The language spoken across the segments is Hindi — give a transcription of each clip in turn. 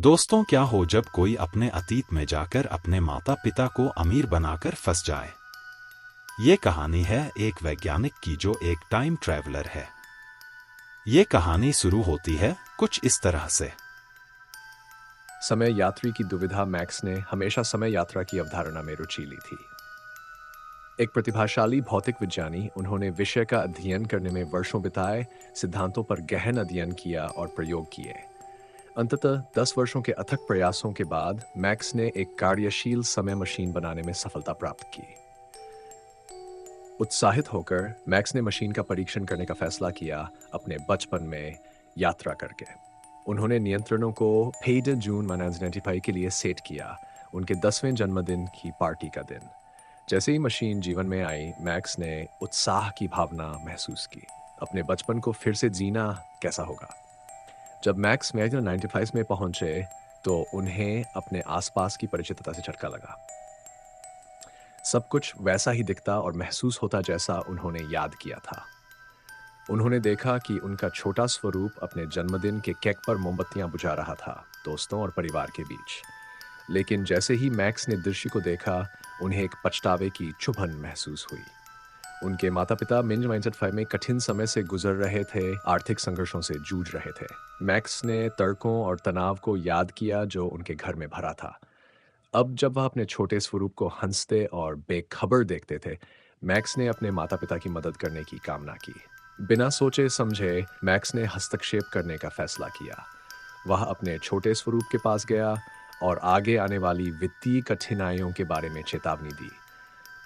दोस्तों, क्या हो जब कोई अपने अतीत में जाकर अपने माता पिता को अमीर बनाकर फंस जाए। ये कहानी है एक वैज्ञानिक की जो एक टाइम ट्रैवलर है। ये कहानी शुरू होती है कुछ इस तरह से। समय यात्री की दुविधा। मैक्स ने हमेशा समय यात्रा की अवधारणा में रुचि ली थी। एक प्रतिभाशाली भौतिक विज्ञानी, उन्होंने विषय का अध्ययन करने में वर्षों बिताए, सिद्धांतों पर गहन अध्ययन किया और प्रयोग किए। अंततः 10 वर्षों के अथक प्रयासों के बाद मैक्स ने एक कार्यशील समय मशीन बनाने में सफलता प्राप्त की। उत्साहित होकर मैक्स ने मशीन का परीक्षण करने का फैसला किया, अपने बचपन में यात्रा करके। उन्होंने नियंत्रणों को 5 जून 1995 के लिए सेट किया, उनके 10वें जन्मदिन की पार्टी का दिन। जैसे ही मशीन जीवन में आई, मैक्स ने उत्साह की भावना महसूस की। अपने बचपन को फिर से जीना कैसा होगा। जब मैक्स 1995 में पहुंचे तो उन्हें अपने आसपास की परिचितता से झटका लगा। सब कुछ वैसा ही दिखता और महसूस होता जैसा उन्होंने याद किया था। उन्होंने देखा कि उनका छोटा स्वरूप अपने जन्मदिन के केक पर मोमबत्तियां बुझा रहा था, दोस्तों और परिवार के बीच। लेकिन जैसे ही मैक्स ने दृश्य को देखा, उन्हें एक पछतावे की चुभन महसूस हुई। उनके माता-पिता मिंज माइंडसेट 5 में कठिन समय से गुजर रहे थे, आर्थिक संघर्षों से जूझ रहे थे। मैक्स ने तर्कों और तनाव को याद किया जो उनके घर में भरा था। अब जब वह अपने छोटे स्वरूप को हंसते और बेखबर देखते थे, मैक्स ने अपने माता-पिता की मदद करने की कामना की। बिना सोचे समझे मैक्स ने हस्तक्षेप करने का फैसला किया। वह अपने छोटे स्वरूप के पास गया और आगे आने वाली वित्तीय कठिनाइयों के बारे में चेतावनी दी।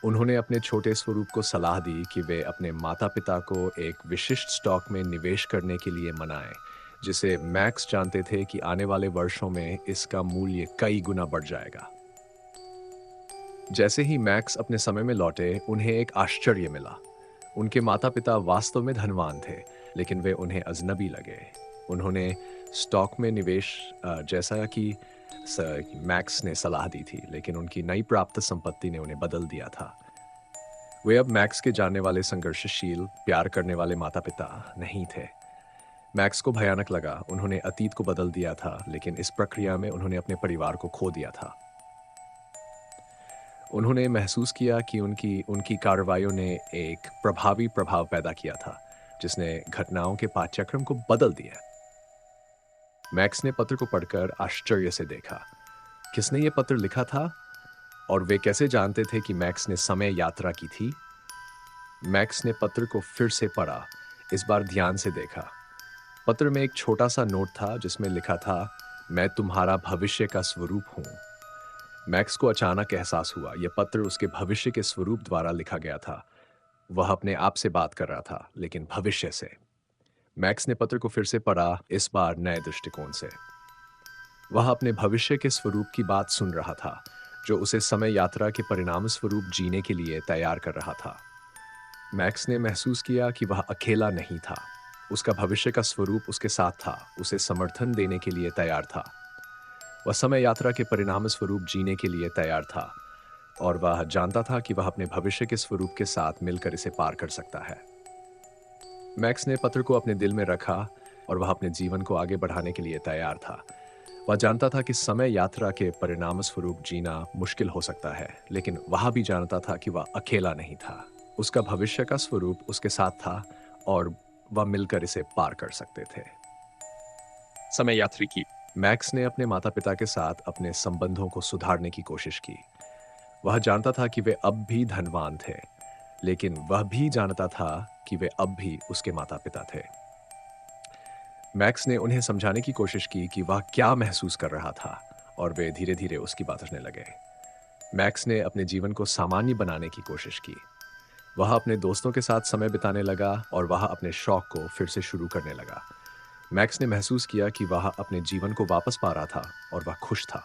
उन्होंने अपने छोटे स्वरूप को सलाह दी कि वे अपने माता-पिता को एक विशिष्ट स्टॉक में निवेश करने के लिए मनाएं, जिसे मैक्स जानते थे कि आने वाले वर्षों में इसका मूल्य कई गुना बढ़ जाएगा। जैसे ही मैक्स अपने समय में लौटे, उन्हें एक आश्चर्य मिला। उनके माता-पिता वास्तव में धनवान थे, लेकिन वे उन्हें अजनबी लगे। उन्होंने स्टॉक में निवेश जैसा कि मैक्स ने सलाह दी थी, लेकिन उनकी नई प्राप्त संपत्ति ने उन्हें बदल दिया था। वे अब मैक्स के जानने वाले संघर्षशील, प्यार करने वाले माता-पिता नहीं थे। मैक्स को भयानक लगा, उन्होंने अतीत को बदल दिया था, लेकिन इस प्रक्रिया में उन्होंने अपने परिवार को खो दिया था। उन्होंने महसूस किया कि उनकी उनकी कार्रवाइयों ने एक प्रभावी प्रभाव पैदा किया था, जिसने घटनाओं के पाठ्यक्रम को बदल दिया। मैक्स ने पत्र को पढ़कर आश्चर्य से देखा। किसने ये पत्र लिखा था और वे कैसे जानते थे कि मैक्स ने समय यात्रा की थी? मैक्स ने पत्र को फिर से पढ़ा, इस बार ध्यान से देखा। पत्र में एक छोटा सा नोट था जिसमें लिखा था, मैं तुम्हारा भविष्य का स्वरूप हूं। मैक्स को अचानक एहसास हुआ, यह पत्र उसके भविष्य के स्वरूप द्वारा लिखा गया था। वह अपने आप से बात कर रहा था, लेकिन भविष्य से। मैक्स ने पत्र को फिर से पढ़ा, इस बार नए दृष्टिकोण से। वह अपने भविष्य के स्वरूप की बात सुन रहा था, जो उसे समय यात्रा के परिणाम स्वरूप जीने के लिए तैयार कर रहा था। मैक्स ने महसूस किया कि वह अकेला नहीं था। उसका भविष्य का स्वरूप उसके साथ था, उसे समर्थन देने के लिए तैयार था। वह समय यात्रा के परिणाम स्वरूप जीने के लिए तैयार था और वह जानता था कि वह अपने भविष्य के स्वरूप के साथ मिलकर इसे पार कर सकता है। मैक्स ने पत्र को अपने दिल में रखा और वह अपने जीवन को आगे बढ़ाने के लिए तैयार था। वह जानता था कि समय यात्रा के परिणाम स्वरूप जीना मुश्किल हो सकता है, लेकिन वह भी जानता था कि वह अकेला नहीं था। उसका भविष्य का स्वरूप उसके साथ था और वह मिलकर इसे पार कर सकते थे। समय यात्री की मैक्स ने अपने माता-पिता के साथ अपने संबंधों को सुधारने की कोशिश की। वह जानता था कि वे अब भी धनवान थे, लेकिन वह भी जानता था कि वे अब भी उसके माता-पिता थे। मैक्स ने उन्हें समझाने की कोशिश की कि वह क्या महसूस कर रहा था और वे धीरे-धीरे उसकी बात सुनने लगे। मैक्स ने अपने जीवन को सामान्य बनाने की कोशिश की। वह अपने दोस्तों के साथ समय बिताने लगा और वह अपने शौक को फिर से शुरू करने लगा। मैक्स ने महसूस किया कि वह अपने जीवन को वापस पा रहा था और वह खुश था।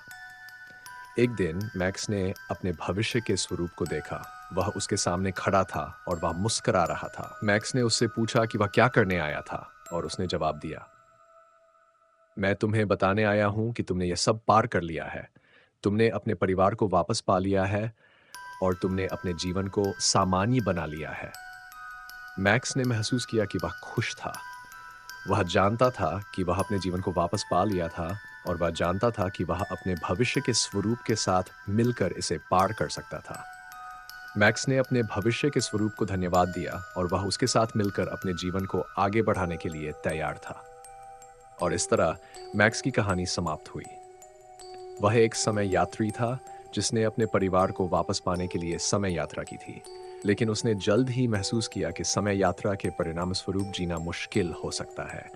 एक दिन मैक्स ने अपने भविष्य के स्वरूप को देखा। वह उसके सामने खड़ा था और वह मुस्कुरा रहा था। मैक्स ने उससे पूछा कि वह क्या करने आया था और उसने जवाब दिया, मैं तुम्हें बताने आया हूं कि तुमने यह सब पार कर लिया है। तुमने अपने परिवार को वापस पा लिया है और तुमने अपने जीवन को सामान्य बना लिया है। मैक्स ने महसूस किया कि वह खुश था। वह जानता था कि वह अपने जीवन को वापस पा लिया था और वह जानता था कि वह अपने भविष्य के स्वरूप के साथ मिलकर इसे पार कर सकता था। मैक्स ने अपने भविष्य के स्वरूप को धन्यवाद दिया और वह उसके साथ मिलकर अपने जीवन को आगे बढ़ाने के लिए तैयार था। और इस तरह मैक्स की कहानी समाप्त हुई। वह एक समय यात्री था जिसने अपने परिवार को वापस पाने के लिए समय यात्रा की थी, लेकिन उसने जल्द ही महसूस किया कि समय यात्रा के परिणाम स्वरूप जीना मुश्किल हो सकता है।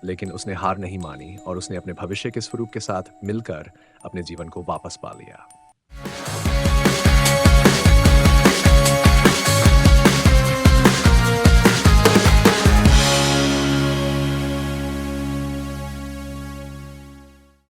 लेकिन उसने हार नहीं मानी और उसने अपने भविष्य के स्वरूप के साथ मिलकर अपने जीवन को वापस पा लिया।